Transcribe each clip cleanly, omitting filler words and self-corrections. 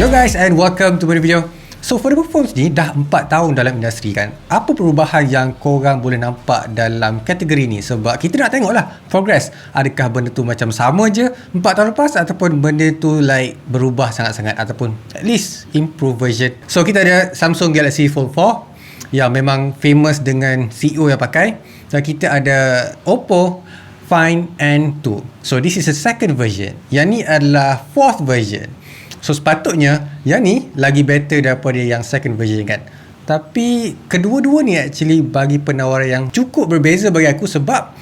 Hello guys and welcome to my video. So foldable phones ni dah 4 tahun dalam industri kan. Apa perubahan yang korang boleh nampak dalam kategori ni? Sebab kita nak tengok lah progress. Adakah benda tu macam sama je 4 tahun lepas, ataupun benda tu like berubah sangat-sangat, ataupun at least improve version. So kita ada Samsung Galaxy Fold 4 yang memang famous dengan CEO yang pakai. Dan kita ada Oppo Find N2. So this is the second version. Yang ni adalah fourth version. So sepatutnya yang ni lagi better daripada yang second version kan. Tapi kedua-dua ni actually bagi penawaran yang cukup berbeza bagi aku, sebab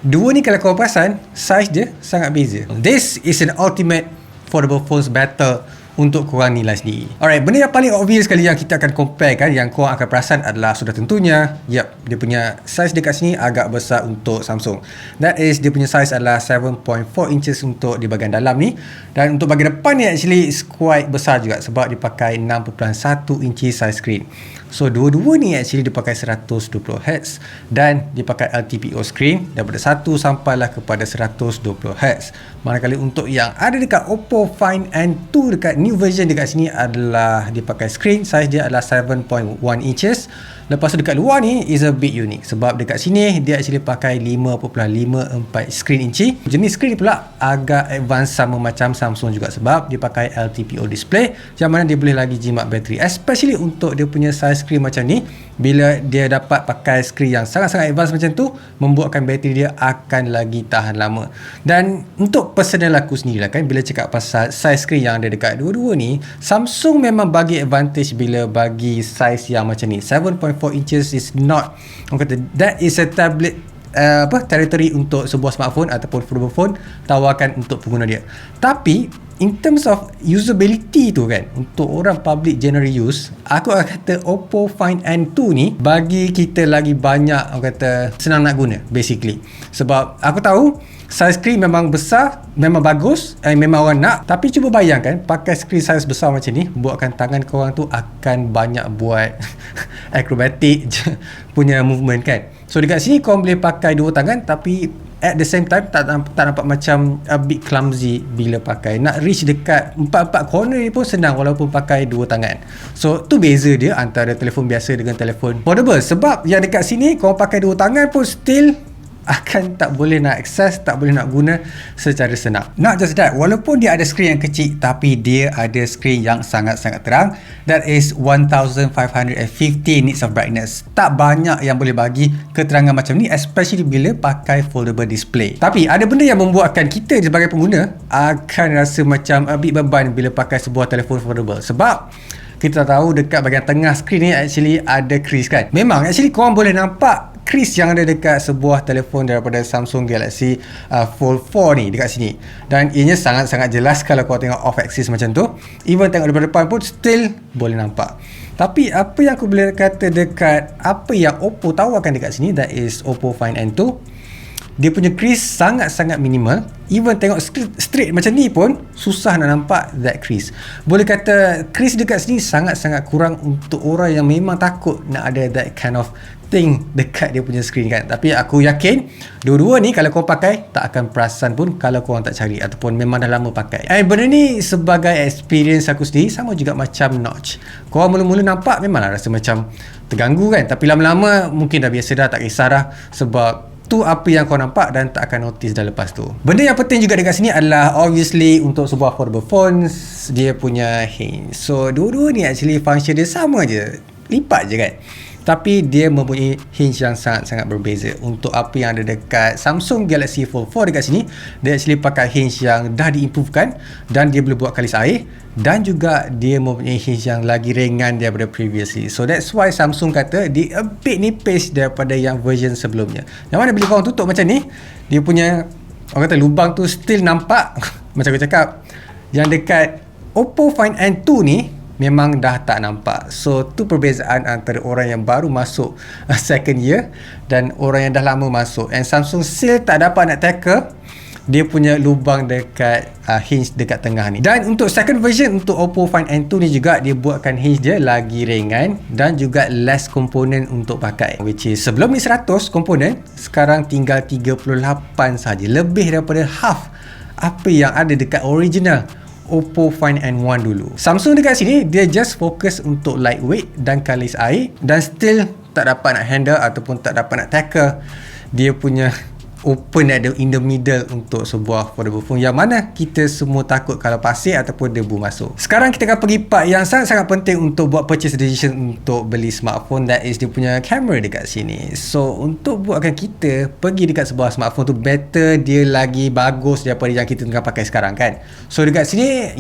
dua ni kalau kau perasan size dia sangat beza. This is an ultimate foldable phones battle untuk korang nilai sendiri. Alright, benda yang paling obvious sekali yang kita akan compare kan, yang korang akan perasan adalah sudah tentunya dia punya size dekat sini agak besar untuk Samsung. That is, dia punya size adalah 7.4 inches untuk di bahagian dalam ni, dan untuk bahagian depan ni actually is quite besar juga sebab dia pakai 6.1 inci size screen. So dua-dua ni actually dia pakai 120Hz dan dia pakai LTPO screen daripada 1 sampailah kepada 120Hz. Manakala untuk yang ada dekat Oppo Find N2 dekat new version dekat sini adalah dia pakai screen size dia adalah 7.1 inches. Lepas tu dekat luar ni is a bit unique sebab dekat sini dia actually pakai 5.54 screen inci. Jenis screen pula agak advance sama macam Samsung juga sebab dia pakai LTPO display yang mana dia boleh lagi jimat bateri, especially untuk dia punya size screen macam ni. Bila dia dapat pakai screen yang sangat-sangat advance macam tu, membuatkan bateri dia akan lagi tahan lama. Dan untuk personal aku sendiri lah kan, bila cakap pasal size screen yang ada dekat dua-dua ni, Samsung memang bagi advantage bila bagi size yang macam ni. 7.4 inches is not, orang kata that is a tablet territory untuk sebuah smartphone ataupun foldable phone tawarkan untuk pengguna dia. Tapi in terms of usability tu kan, untuk orang public general use, aku akan kata Oppo Find N2 ni bagi kita lagi banyak, orang kata senang nak guna basically. Sebab aku tahu size screen memang besar, memang bagus, memang orang nak. Tapi cuba bayangkan pakai screen size besar macam ni, buatkan tangan korang tu akan banyak buat acrobatic punya movement kan. So dekat sini korang boleh pakai dua tangan, tapi at the same time tak nampak macam a bit clumsy bila pakai. Nak reach dekat empat corner ni pun senang walaupun pakai dua tangan. So tu beza dia antara telefon biasa dengan telefon foldable. Sebab yang dekat sini korang pakai dua tangan pun still akan tak boleh nak access, tak boleh nak guna secara senang. Not just that, walaupun dia ada skrin yang kecil, tapi dia ada skrin yang sangat-sangat terang. That is 1550 nits of brightness. Tak banyak yang boleh bagi keterangan macam ni, especially bila pakai foldable display. Tapi ada benda yang membuatkan kita sebagai pengguna akan rasa macam a bit beban bila pakai sebuah telefon foldable. Sebab kita tahu dekat bahagian tengah skrin ni actually ada crease kan. Memang actually korang boleh nampak crease yang ada dekat sebuah telefon daripada Samsung Galaxy Fold 4 ni dekat sini. Dan ianya sangat-sangat jelas kalau korang tengok off axis macam tu. Even tengok daripada depan pun still boleh nampak. Tapi apa yang aku boleh kata dekat apa yang Oppo tawarkan dekat sini, that is Oppo Find N2, dia punya crease sangat-sangat minimal. Even tengok straight macam ni pun susah nak nampak that crease. Boleh kata crease dekat sini sangat-sangat kurang untuk orang yang memang takut nak ada that kind of thing dekat dia punya screen kan. Tapi aku yakin dua-dua ni kalau korang pakai tak akan perasan pun kalau korang tak cari ataupun memang dah lama pakai. Benda ni sebagai experience aku sendiri sama juga macam notch. Korang mula-mula nampak memanglah rasa macam terganggu kan, tapi lama-lama mungkin dah biasa dah, tak kisah dah, sebab tu apa yang kau nampak dan tak akan notice dah lepas tu. Benda yang penting juga dekat sini adalah obviously untuk sebuah foldable phones, dia punya hinge. So dua-dua ni actually function dia sama je, lipat je kan. Tapi dia mempunyai hinge yang sangat-sangat berbeza. Untuk apa yang ada dekat Samsung Galaxy Fold 4 dekat sini, dia actually pakai hinge yang dah diimprovekan dan dia boleh buat kalis air, dan juga dia mempunyai hinge yang lagi ringan daripada previously. So that's why Samsung kata dia a bit nipis daripada yang version sebelumnya. Yang mana bila korang tutup macam ni, dia punya, orang kata, lubang tu still nampak. Macam aku cakap, yang dekat Oppo Find N2 ni memang dah tak nampak. So tu perbezaan antara orang yang baru masuk second year dan orang yang dah lama masuk. And Samsung still tak dapat nak tackle dia punya lubang dekat hinge dekat tengah ni. Dan untuk second version untuk Oppo Find N2 ni juga dia buatkan hinge dia lagi ringan dan juga less komponen untuk pakai, which is sebelum ni 100 komponen, sekarang tinggal 38 saja, lebih daripada half apa yang ada dekat original Oppo Find N1 dulu. Samsung dekat sini dia just fokus untuk lightweight dan kalis air, dan still tak dapat nak handle ataupun tak dapat nak tackle dia punya open at the in the middle untuk sebuah foldable phone yang mana kita semua takut kalau pasir ataupun debu masuk. Sekarang kita akan pergi part yang sangat-sangat penting untuk buat purchase decision untuk beli smartphone, that is dia punya kamera dekat sini. So untuk buatkan kita pergi dekat sebuah smartphone tu better dia lagi bagus daripada yang kita tengah pakai sekarang kan. So dekat sini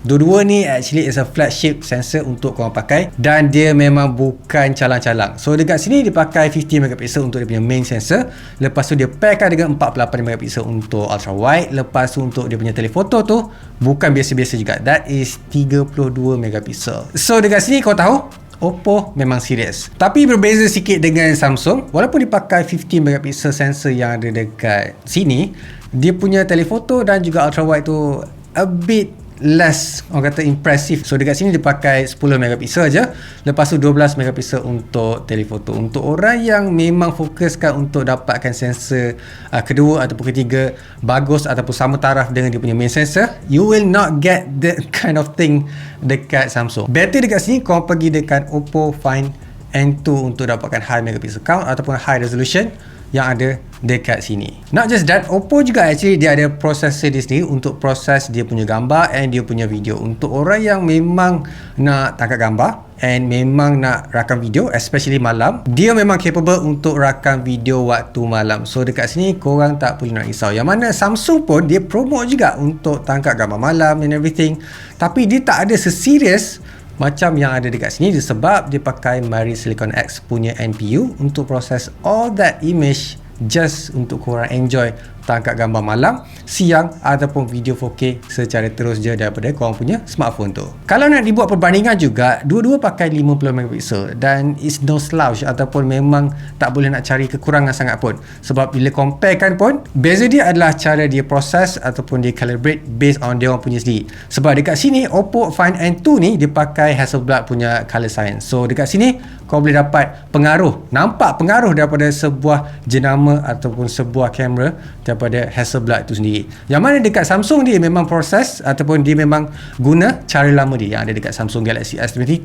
dua-dua ni actually is a flagship sensor untuk korang pakai, dan dia memang bukan calang-calang. So dekat sini dia pakai 50 megapixel untuk dia punya main sensor. Lepas tu dia pairkan dengan 48 megapixel untuk ultra wide. Lepas tu untuk dia punya telefoto tu bukan biasa-biasa juga, that is 32 megapixel. So dekat sini kau tahu Oppo memang serius. Tapi berbeza sikit dengan Samsung, walaupun dia pakai 50 megapixel sensor yang ada dekat sini, dia punya telefoto dan juga ultra wide tu a bit less, orang kata impressive. So dekat sini dia pakai 10 megapixel aja. Lepas tu 12 megapixel untuk telefoto. Untuk orang yang memang fokuskan untuk dapatkan sensor kedua ataupun ketiga bagus ataupun sama taraf dengan dia punya main sensor, you will not get that kind of thing dekat Samsung. Better dekat sini kau pergi dekat Oppo Find N2 untuk dapatkan high megapixel count ataupun high resolution yang ada dekat sini. Not just that, Oppo juga actually dia ada processor dia sendiri untuk proses dia punya gambar and dia punya video. Untuk orang yang memang nak tangkap gambar and memang nak rakam video, especially malam, dia memang capable untuk rakam video waktu malam. So dekat sini korang tak perlu nak risau. Yang mana Samsung pun dia promote juga untuk tangkap gambar malam and everything, tapi dia tak ada seserius macam yang ada dekat sini sebab dia pakai Mari Silicon X punya NPU untuk proses all that image just untuk korang enjoy tangkap gambar malam, siang ataupun video 4K secara terus je daripada korang punya smartphone tu. Kalau nak dibuat perbandingan juga, dua-dua pakai 50 megapixel dan it's no slouch ataupun memang tak boleh nak cari kekurangan sangat pun. Sebab bila comparekan pun, beza dia adalah cara dia proses ataupun dia calibrate based on dia orang punya sendiri. Sebab dekat sini Oppo Find N2 ni dia pakai Hasselblad punya color science. So dekat sini kau boleh dapat pengaruh, nampak pengaruh daripada sebuah jenama ataupun sebuah kamera daripada Hasselblad itu sendiri. Yang mana dekat Samsung dia memang proses ataupun dia memang guna cara lama dia yang ada dekat Samsung Galaxy S22,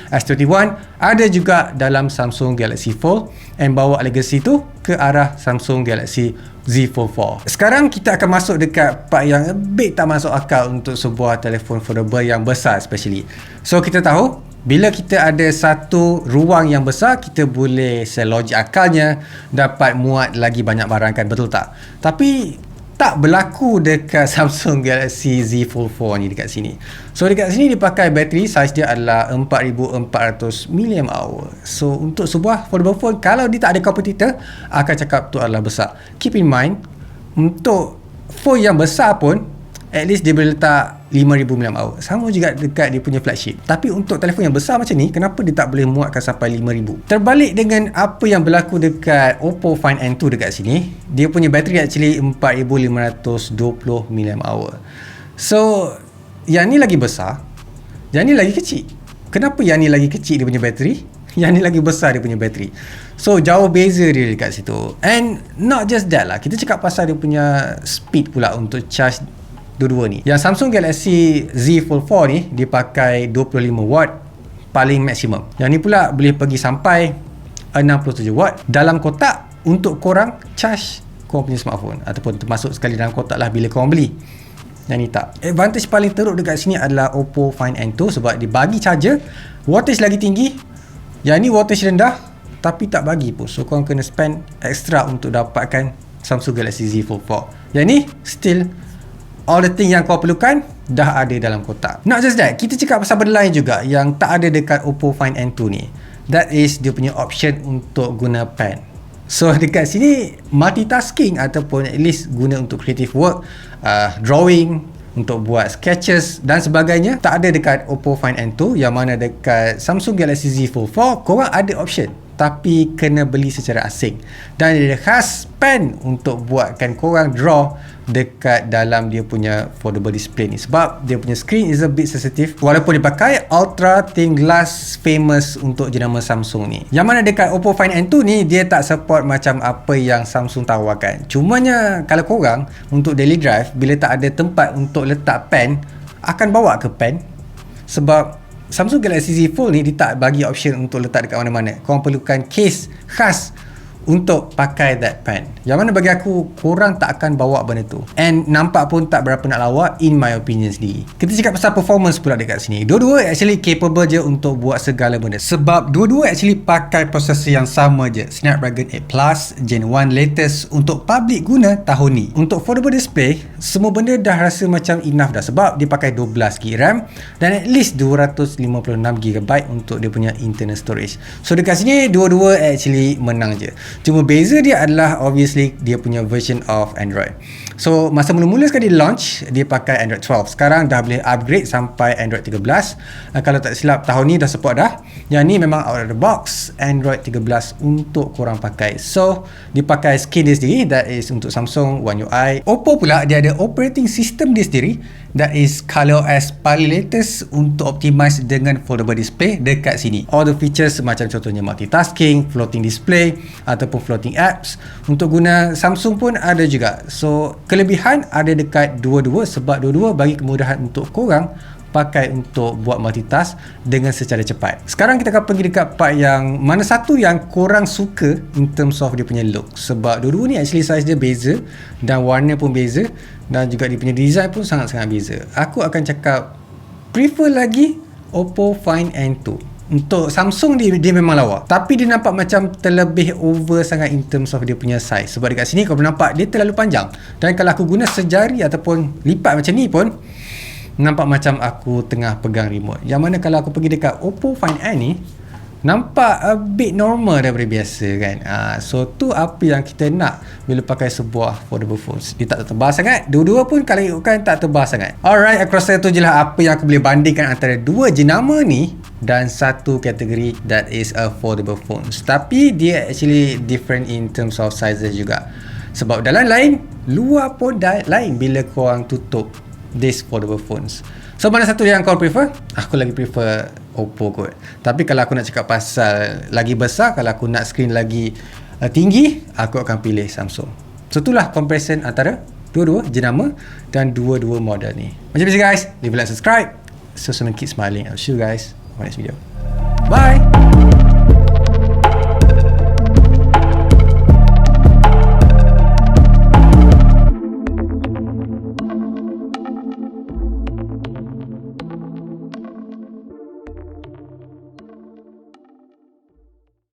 S21, ada juga dalam Samsung Galaxy Fold, and bawa legacy tu ke arah Samsung Galaxy Z Fold 4. Sekarang kita akan masuk dekat part yang a bit tak masuk akal untuk sebuah telefon foldable yang besar especially. So kita tahu bila kita ada satu ruang yang besar, kita boleh selogik akalnya dapat muat lagi banyak barang kan, betul tak? Tapi tak berlaku dekat Samsung Galaxy Z Fold 4 ni dekat sini. So dekat sini dia pakai bateri, saiz dia adalah 4400 mAh. So untuk sebuah foldable phone, kalau dia tak ada kompetitor, akan cakap tu adalah besar. Keep in mind, untuk phone yang besar pun at least dia boleh letak 5000 mAh. Sama juga dekat dia punya flagship. Tapi untuk telefon yang besar macam ni, kenapa dia tak boleh muatkan sampai 5000? Terbalik dengan apa yang berlaku dekat Oppo Find N2 dekat sini, dia punya bateri actually 4520 mAh. So yang ni lagi besar, yang ni lagi kecil. Kenapa yang ni lagi kecil dia punya bateri, yang ni lagi besar dia punya bateri? So jauh beza dia dekat situ. And not just that lah, kita cakap pasal dia punya speed pula untuk charge dua-dua ni. Yang Samsung Galaxy Z Fold 4 ni dia pakai 25 watt paling maksimum. Yang ni pula boleh pergi sampai 67 watt dalam kotak untuk korang charge korang punya smartphone, ataupun termasuk sekali dalam kotak lah bila korang beli. Yang ni tak. Advantage paling teruk dekat sini adalah Oppo Find N2 sebab dia bagi charger wattage lagi tinggi. Yang ni wattage rendah tapi tak bagi pun. So korang kena spend extra untuk dapatkan Samsung Galaxy Z Fold 4. Yang ni still all the thing yang kau perlukan dah ada dalam kotak. Not just that, kita cakap pasal benda lain juga yang tak ada dekat Oppo Find N2 ni. That is dia punya option untuk guna pen. So dekat sini multitasking ataupun at least guna untuk creative work, drawing, untuk buat sketches dan sebagainya, tak ada dekat Oppo Find N2. Yang mana dekat Samsung Galaxy Z Fold 4 korang ada option, tapi kena beli secara asing. Dan dia khas pen untuk buatkan korang draw dekat dalam dia punya foldable display ni. Sebab dia punya screen is a bit sensitive, walaupun dia pakai ultra thin glass famous untuk jenama Samsung ni. Yang mana dekat Oppo Find N2 ni dia tak support macam apa yang Samsung tawarkan. Cumanya kalau korang untuk daily drive, bila tak ada tempat untuk letak pen, akan bawa ke pen, sebab Samsung Galaxy Z Fold ni dia tak bagi option untuk letak dekat mana-mana. Korang perlukan case khas untuk pakai that pen, yang mana bagi aku korang tak akan bawa benda tu, and nampak pun tak berapa nak lawa in my opinion sendiri. Kita cakap pasal performance pula dekat sini. Dua-dua actually capable je untuk buat segala benda, sebab dua-dua actually pakai prosesor yang sama je, Snapdragon 8 Plus Gen 1 latest untuk public guna tahun ni. Untuk foldable display, semua benda dah rasa macam enough dah, sebab dia pakai 12GB RAM dan at least 256GB untuk dia punya internal storage. So dekat sini dua-dua actually menang je. Cuma beza dia adalah obviously dia punya version of Android. So masa mula-mula sekali launch dia pakai Android 12. Sekarang dah boleh upgrade sampai Android 13. Kalau tak silap tahun ni dah support dah. Yang ni memang out of the box Android 13 untuk korang pakai. So dia pakai skin dia sendiri, that is untuk Samsung One UI. Oppo pula dia ada operating system dia sendiri, that is ColorOS paling latest untuk optimize dengan foldable display dekat sini. All the features macam contohnya multitasking, floating display ataupun floating apps untuk guna Samsung pun ada juga. So kelebihan ada dekat dua-dua, sebab dua-dua bagi kemudahan untuk korang pakai untuk buat multitask dengan secara cepat. Sekarang kita akan pergi dekat part yang mana satu yang korang suka in terms of dia punya look, sebab dua-dua ni actually size dia beza dan warna pun beza dan juga dia punya design pun sangat-sangat beza. Aku akan cakap prefer lagi Oppo Find N2. Untuk Samsung dia memang lawa, tapi dia nampak macam terlebih over sangat in terms of dia punya size, sebab dekat sini kau nampak dia terlalu panjang, dan kalau aku guna sejari ataupun lipat macam ni pun nampak macam aku tengah pegang remote. Yang mana kalau aku pergi dekat Oppo Find N ni, nampak a bit normal daripada biasa kan. So tu apa yang kita nak bila pakai sebuah foldable phones. Dia tak tebal sangat, dua-dua pun kalau ikutkan tak tebal sangat. Alright, aku rasa tu je lah apa yang aku boleh bandingkan antara dua jenama ni dan satu kategori, that is a foldable phones. Tapi dia actually different in terms of sizes juga, sebab dalam lain, luar pun lain bila korang tutup this foldable phones. So mana satu yang kau prefer? Aku lagi prefer Oppo kot. Tapi kalau aku nak cakap pasal lagi besar, kalau aku nak screen lagi tinggi, aku akan pilih Samsung. So itulah comparison antara dua-dua jenama dan dua-dua model ni. Macam biasa guys, leave a like, subscribe, so keep smiling. I'll see you guys on the next video.